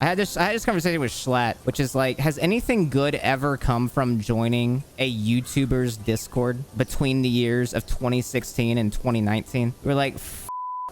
I had this conversation with Schlatt, which is like, has anything good ever come from joining a YouTuber's Discord between the years of 2016 and 2019? We're like,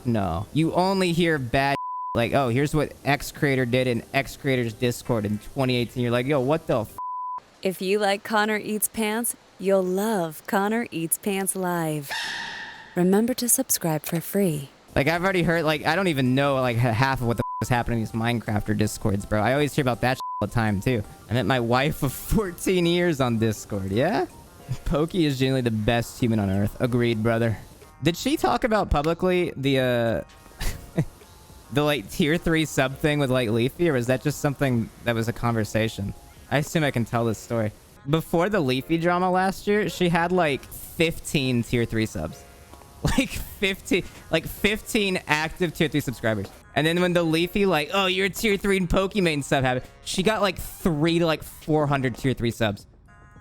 no. You only hear bad like, oh, here's what X creator did in X creator's Discord in 2018. You're like, yo, what the If you like Connor Eats Pants, you'll love Connor Eats Pants Live. Remember to subscribe for free. Like, I've already heard, like, I don't even know, like, half of what the is happening in these Minecrafter Discords, bro. I always hear about that all the time, too. I met my wife of 14 years on Discord, yeah? Pokey is genuinely the best human on Earth. Agreed, brother. Did she talk about publicly the, the, like, tier 3 sub thing with, like, Leafy, or was that just something that was a conversation? I assume I can tell this story. Before the Leafy drama last year, she had, like, 15 tier 3 subs. Like 15 active tier 3 subscribers. And then when the Leafy, like, oh, you're a tier 3 in Pokimane sub happened, she got like 300 to like 400 tier 3 subs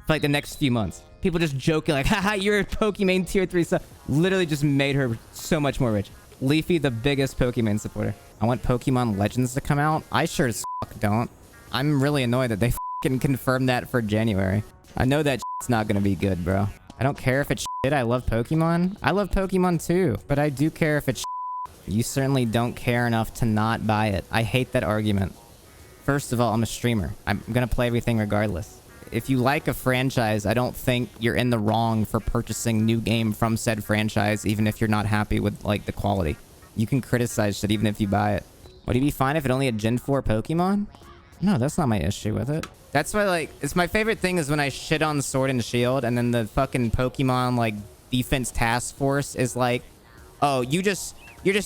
for like the next few months. People just joking like, haha, you're a Pokimane tier 3 sub. Literally just made her so much more rich. Leafy, the biggest Pokimane supporter. I want Pokemon Legends to come out. I sure as fuck don't. I'm really annoyed that they fucking confirmed that for January. I know that shit's not gonna be good, bro. I don't care if it's shit. I love Pokemon. I love Pokemon too, but I do care if it's shit. You certainly don't care enough to not buy it. I hate that argument. First of all, I'm a streamer. I'm gonna play everything regardless. If you like a franchise, I don't think you're in the wrong for purchasing new game from said franchise, even if you're not happy with like the quality. You can criticize shit even if you buy it. Would you be fine if it only had Gen 4 Pokemon? No, that's not my issue with it. That's why, like, it's my favorite thing is when I shit on Sword and Shield, and then the fucking Pokemon, like, defense task force is like, oh, you're just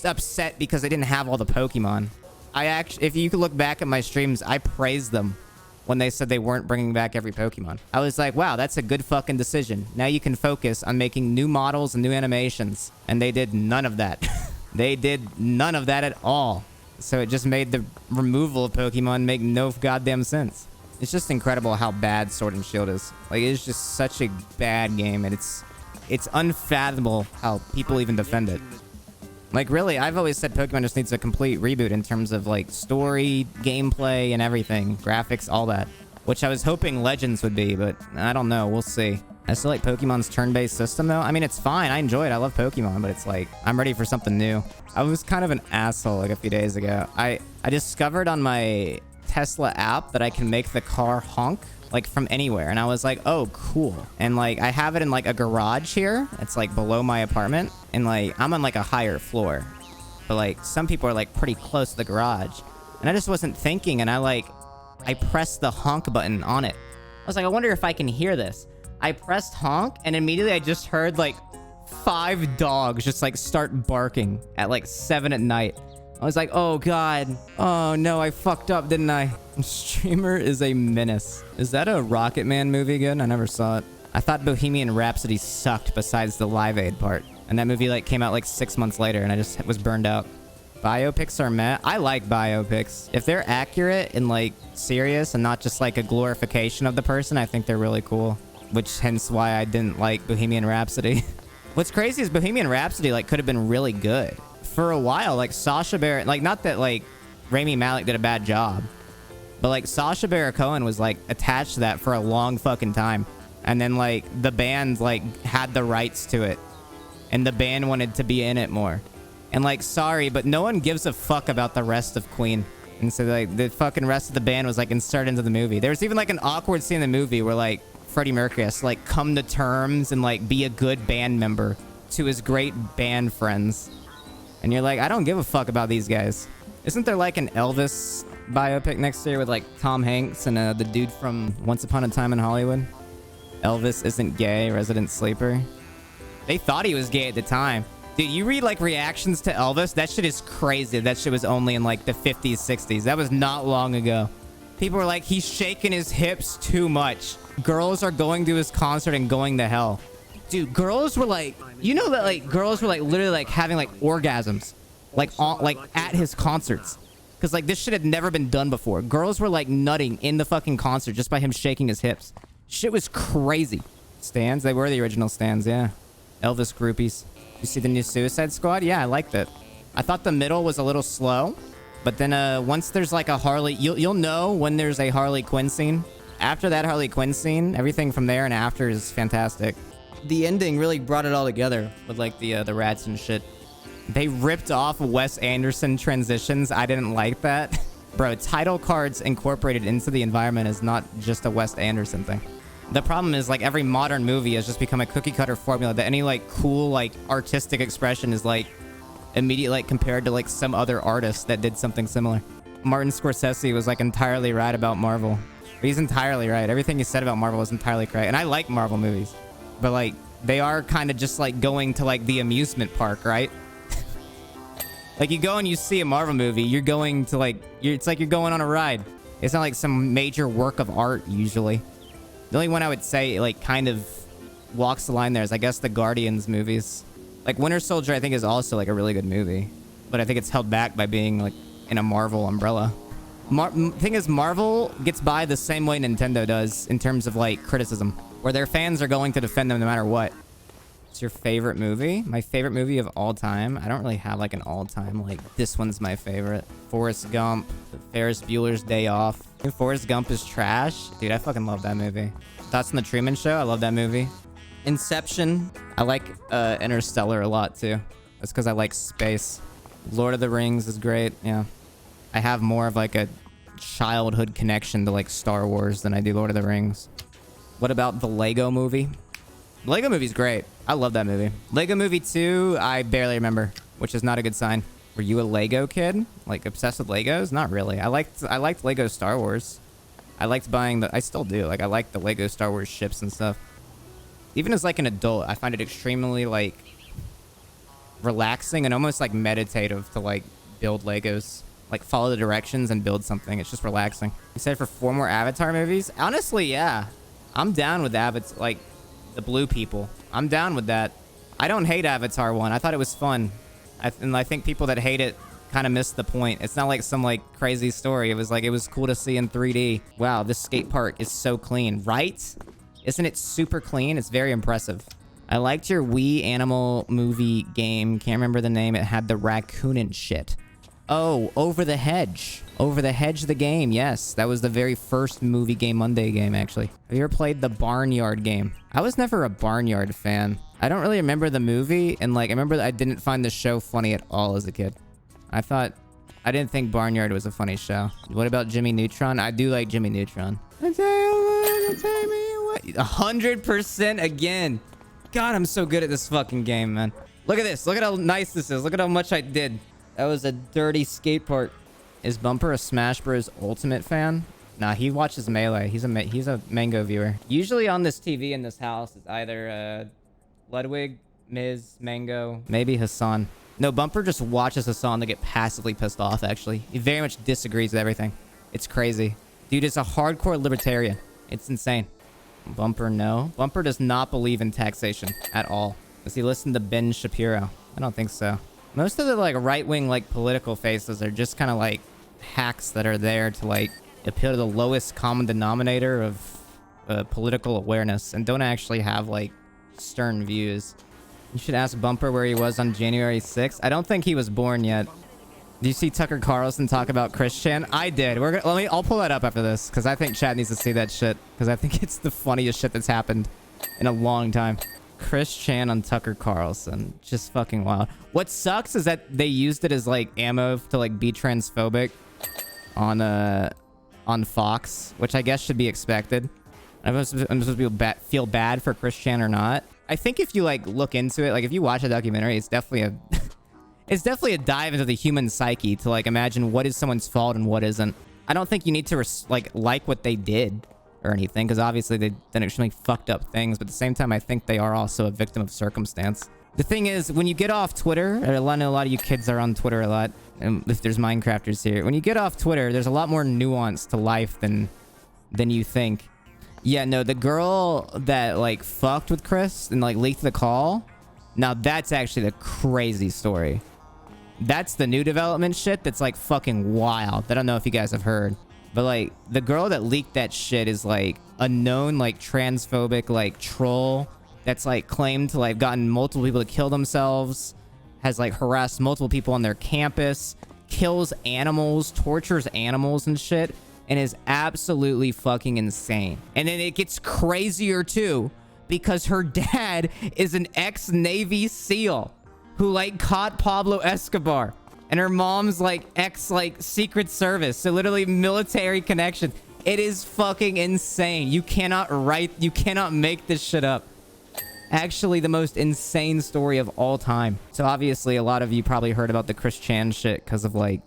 upset because they didn't have all the Pokemon. If you could look back at my streams, I praised them when they said they weren't bringing back every Pokemon. I was like, wow, that's a good fucking decision. Now you can focus on making new models and new animations. And they did none of that. They did none of that at all. So it just made the removal of Pokemon make no goddamn sense. It's just incredible how bad Sword and Shield is. Like, it's just such a bad game, and it's unfathomable how people even defend it. Like, really, I've always said Pokemon just needs a complete reboot in terms of, like, story, gameplay, and everything. Graphics, all that. Which I was hoping Legends would be, but I don't know. We'll see. I still like Pokemon's turn-based system, though. I mean, it's fine. I enjoy it. I love Pokemon, but it's like, I'm ready for something new. I was kind of an asshole, like, a few days ago. I discovered on my Tesla app that I can make the car honk, like, from anywhere. And I was like, oh, cool. And, like, I have it in, like, a garage here. It's, like, below my apartment. And, like, I'm on, like, a higher floor. But, like, some people are, like, pretty close to the garage. And I just wasn't thinking, and I pressed the honk button on it. I was like, I wonder if I can hear this. I pressed honk, and immediately I just heard, like, 5 dogs just, like, start barking at, like, 7 at night. I was like, oh, God. Oh, no, I fucked up, didn't I? Streamer is a menace. Is that a Rocket Man movie good? I never saw it. I thought Bohemian Rhapsody sucked besides the Live Aid part. And that movie, like, came out, like, 6 months later, and I just was burned out. Biopics are meh. I like biopics. If they're accurate and, like, serious and not just, like, a glorification of the person, I think they're really cool. Which, hence why I didn't like Bohemian Rhapsody. What's crazy is Bohemian Rhapsody, like, could have been really good. For a while, like, Sacha Baron... Like, not that, like, Rami Malek did a bad job. But, like, Sacha Baron Cohen was, like, attached to that for a long fucking time. And then, like, the band, like, had the rights to it. And the band wanted to be in it more. And, like, sorry, but no one gives a fuck about the rest of Queen. And so, like, the fucking rest of the band was, like, inserted into the movie. There was even, like, an awkward scene in the movie where, like, Freddie Mercury has to, like, come to terms and, like, be a good band member to his great band friends. And you're like, I don't give a fuck about these guys. Isn't there, like, an Elvis biopic next year with, like, Tom Hanks and the dude from Once Upon a Time in Hollywood? Elvis Isn't Gay, Resident Sleeper. They thought he was gay at the time. Dude, you read, like, reactions to Elvis? That shit is crazy. That shit was only in, like, the 50s, 60s. That was not long ago. People were like, he's shaking his hips too much. Girls are going to his concert and going to hell. Dude, girls were like, you know that, like, girls were, like, literally, like, having, like, orgasms, like, at his concerts. Because, like, this shit had never been done before. Girls were, like, nutting in the fucking concert just by him shaking his hips. Shit was crazy. Stands? They were the original stands, yeah. Elvis groupies. You see the new Suicide Squad? Yeah, I liked it. I thought the middle was a little slow. But then once there's like a Harley, you'll know when there's a Harley Quinn scene. After that Harley Quinn scene, everything from there and after is fantastic. The ending really brought it all together with like the rats and shit. They ripped off Wes Anderson transitions. I didn't like that. Bro, title cards incorporated into the environment is not just a Wes Anderson thing. The problem is like every modern movie has just become a cookie cutter formula that any like cool like artistic expression is like immediately like compared to like some other artist that did something similar. Martin Scorsese was like entirely right about Marvel. He's entirely right. Everything he said about Marvel was entirely correct. And I like Marvel movies. But like they are kind of just like going to like the amusement park, right? Like you go and you see a Marvel movie, you're going to like it's like you're going on a ride. It's not like some major work of art usually. The only one I would say like kind of walks the line there is I guess the Guardians movies. Like Winter Soldier I think is also like a really good movie, but I think it's held back by being like in a Marvel umbrella. Thing is, Marvel gets by the same way Nintendo does in terms of like criticism, where their fans are going to defend them no matter what. What's your favorite movie? My favorite movie of all time? I don't really have like an all-time, like this one's my favorite. Forrest Gump, Ferris Bueller's Day Off. Forrest Gump is trash. Dude, I fucking love that movie. Thoughts on the Truman Show? I love that movie. Inception. I like Interstellar a lot too. That's because I like space. Lord of the Rings is great. Yeah. I have more of like a childhood connection to like Star Wars than I do Lord of the Rings. What about the Lego movie? The Lego movie's great. I love that movie. Lego Movie 2, I barely remember, which is not a good sign. Were you a Lego kid? Like obsessed with Legos? Not really. I liked Lego Star Wars. I liked buying I still do. Like I like the Lego Star Wars ships and stuff. Even as like an adult, I find it extremely like relaxing and almost like meditative to like build Legos. Like follow the directions and build something. It's just relaxing. You said for 4 more Avatar movies? Honestly, yeah. I'm down with Avatar, like the blue people. I'm down with that. I don't hate Avatar 1. I thought it was fun. And I think people that hate it kind of missed the point. It's not like some like crazy story. It was like, it was cool to see in 3D. Wow, this skate park is so clean, right? Isn't it super clean? It's very impressive. I liked your Wii animal movie game. Can't remember the name. It had the raccoon and shit. Oh, Over the Hedge. Over the Hedge, the game. Yes, that was the very first Movie Game Monday game, actually. Have you ever played the Barnyard game? I was never a Barnyard fan. I don't really remember the movie, and like, I remember I didn't find the show funny at all as a kid. I didn't think Barnyard was a funny show. What about Jimmy Neutron? I do like Jimmy Neutron. 100% again. God, I'm so good at this fucking game, man. Look at this. Look at how nice this is. Look at how much I did. That was a dirty skate park. Is Bumper a Smash Bros. Ultimate fan? Nah, he watches Melee. He's a Mango viewer. Usually on this TV in this house is either Ludwig, Miz, Mango, maybe Hassan. No, Bumper just watches Hassan to get passively pissed off, actually. He very much disagrees with everything. It's crazy. Dude is a hardcore libertarian. It's insane. Bumper, no. Bumper does not believe in taxation at all. Does he listen to Ben Shapiro? I don't think so. Most of the like right-wing like political faces are just kind of like hacks that are there to like appeal to the lowest common denominator of political awareness and don't actually have like stern views. You should ask Bumper where he was on January 6th. I don't think he was born yet. Do you see Tucker Carlson talk about Chris Chan? I did. I'll pull that up after this because I think Chad needs to see that shit because I think it's the funniest shit that's happened in a long time. Chris Chan on Tucker Carlson. Just fucking wild. What sucks is that they used it as like ammo to like be transphobic on Fox, which I guess should be expected. I'm supposed to feel bad for Chris Chan or not. I think if you like look into it, like if you watch a documentary, it's definitely a it's definitely a dive into the human psyche to like imagine what is someone's fault and what isn't. I don't think you need to like what they did or anything, because obviously they've done extremely fucked up things, but at the same time I think they are also a victim of circumstance. The thing is, when you get off Twitter, I know a lot of you kids are on Twitter a lot, and if there's Minecrafters here, when you get off Twitter, there's a lot more nuance to life than you think. Yeah, no, the girl that like fucked with Chris and like leaked the call, now that's actually the crazy story. That's the new development shit that's like fucking wild. I don't know if you guys have heard. But like the girl that leaked that shit is like a known like transphobic like troll that's like claimed to like gotten multiple people to kill themselves, has like harassed multiple people on their campus, kills animals, tortures animals and shit, and is absolutely fucking insane. And then it gets crazier too, because her dad is an ex-Navy SEAL who like caught Pablo Escobar, and her mom's like Secret Service, so literally military connection. It is fucking insane. You cannot make this shit up. Actually, the most insane story of all time. So obviously a lot of you probably heard about the Chris Chan shit because of like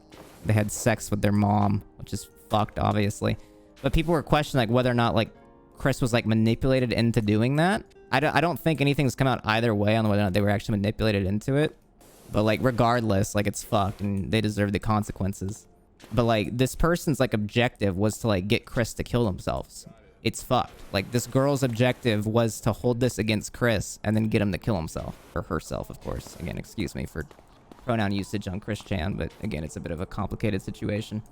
they had sex with their mom, which is fucked obviously. But people were questioning like whether or not like Chris was like manipulated into doing that. I don't think anything's come out either way on whether or not they were actually manipulated into it. But like regardless, like it's fucked and they deserve the consequences. But like this person's like objective was to like get Chris to kill themselves. It's fucked. Like this girl's objective was to hold this against Chris and then get him to kill himself. Or herself, of course. Again, excuse me for pronoun usage on Chris Chan, but again, it's a bit of a complicated situation.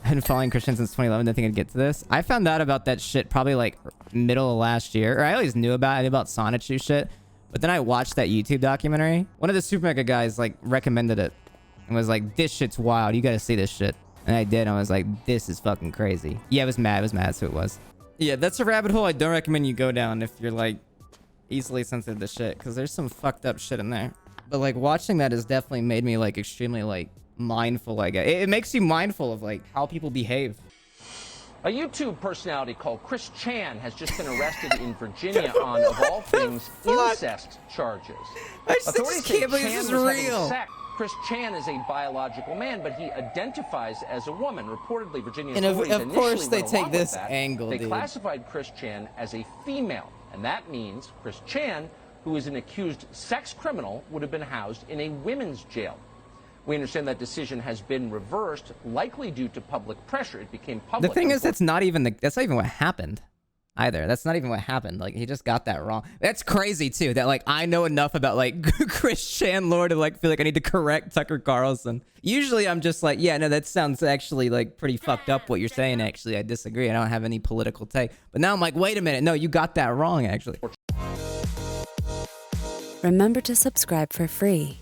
I've been following Christian since 2011. Didn't think I'd get to this. I found out about that shit probably like middle of last year. Or I always knew about it. I knew about Sonichu shit. But then I watched that YouTube documentary. One of the Super Mega guys like recommended it and was like, this shit's wild. You gotta see this shit. And I did. And I was like, this is fucking crazy. Yeah, I was mad. That's who it was. Yeah, that's a rabbit hole I don't recommend you go down if you're like easily sensitive to shit, because there's some fucked up shit in there. But like watching that has definitely made me like extremely like mindful. Like it makes you mindful of like how people behave. A YouTube personality called Chris Chan has just been arrested in Virginia on, of all things, incest charges. I just can't believe this is real. Chris Chan is a biological man, but he identifies as a woman. Reportedly, Virginia and authorities of course initially they take this angle, They dude. classified Chris Chan as a female, and that means Chris Chan, who is an accused sex criminal, would have been housed in a women's jail. We understand that decision has been reversed, likely due to public pressure. It became public. The thing is, that's not even what happened either. That's not even what happened. Like, he just got that wrong. That's crazy too, that like I know enough about like Chris Chan lore to like feel like I need to correct Tucker Carlson. Usually I'm just like, yeah, no, that sounds actually like pretty fucked up what you're saying. Actually, I disagree. I don't have any political take. But now I'm like, wait a minute, no, you got that wrong actually. Remember to subscribe for free